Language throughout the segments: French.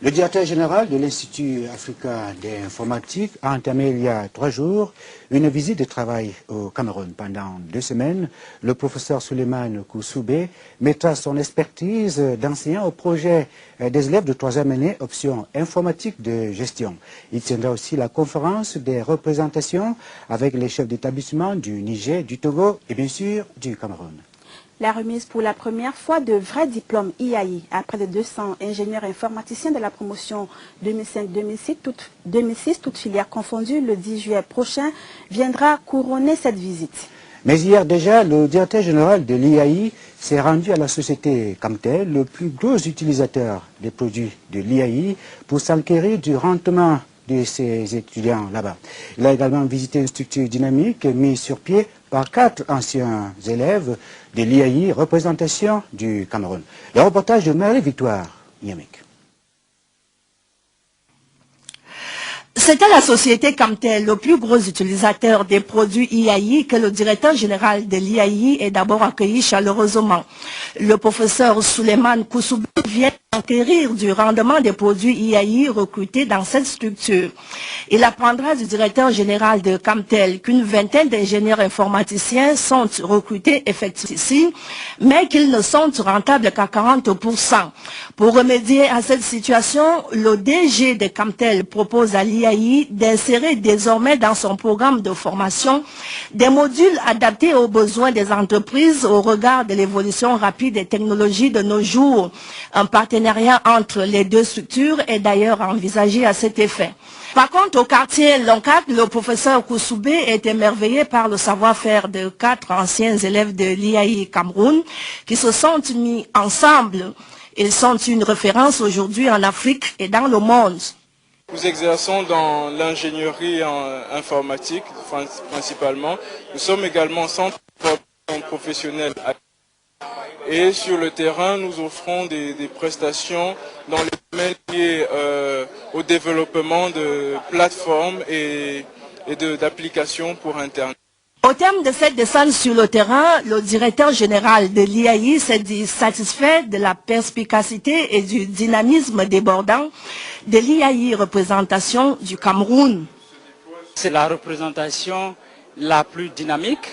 Le directeur général de l'Institut africain d'informatique a entamé il y a 3 jours une visite de travail au Cameroun. Pendant 2 semaines, le professeur Souleymane Koussoubé mettra son expertise d'enseignant au projet des élèves de 3e année option informatique de gestion. Il tiendra aussi la conférence des représentations avec les chefs d'établissement du Niger, du Togo et bien sûr du Cameroun. La remise pour la première fois de vrais diplômes IAI à près de 200 ingénieurs informaticiens de la promotion 2005-2006, toutes filières confondues, le 10 juillet prochain, viendra couronner cette visite. Mais hier déjà, le directeur général de l'IAI s'est rendu à la société Camtel, le plus gros utilisateur des produits de l'IAI, pour s'enquérir du rendement de ses étudiants là-bas. Il a également visité une structure dynamique mise sur pied par 4 anciens élèves de l'IAI, représentation du Cameroun. Le reportage de Marie-Victoire Niamik. C'était la société Camtel, le plus gros utilisateur des produits IAI, que le directeur général de l'IAI est d'abord accueilli chaleureusement. Le professeur Souleymane Koussoubé vient enquérir du rendement des produits IAI recrutés dans cette structure. Il apprendra du directeur général de Camtel qu'une vingtaine d'ingénieurs informaticiens sont recrutés effectivement ici, mais qu'ils ne sont rentables qu'à 40%. Pour remédier à cette situation, le DG de Camtel propose à l'IAI d'insérer désormais dans son programme de formation des modules adaptés aux besoins des entreprises au regard de l'évolution rapide des technologies de nos jours. Un partenariat entre les deux structures est d'ailleurs envisagé à cet effet. Par contre, au quartier Loncat, le professeur Koussoubé est émerveillé par le savoir-faire de 4 anciens élèves de l'IAI Cameroun qui se sont mis ensemble. Ils sont une référence aujourd'hui en Afrique et dans le monde. Nous exerçons dans l'ingénierie informatique principalement. Nous sommes également centre de formation professionnelle. Et sur le terrain, nous offrons des prestations dans les domaines liés au développement de plateformes et d'applications pour Internet. Au terme de cette descente sur le terrain, le directeur général de l'IAI s'est dit satisfait de la perspicacité et du dynamisme débordant de l'IAI représentation du Cameroun. C'est la représentation la plus dynamique,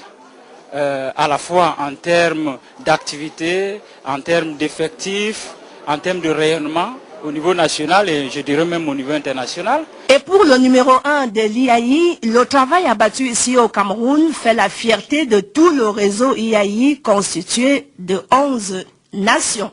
à la fois en termes d'activité, en termes d'effectifs, en termes de rayonnement au niveau national et je dirais même au niveau international. Et pour le numéro 1 de l'IAI, le travail abattu ici au Cameroun fait la fierté de tout le réseau IAI constitué de 11 nations.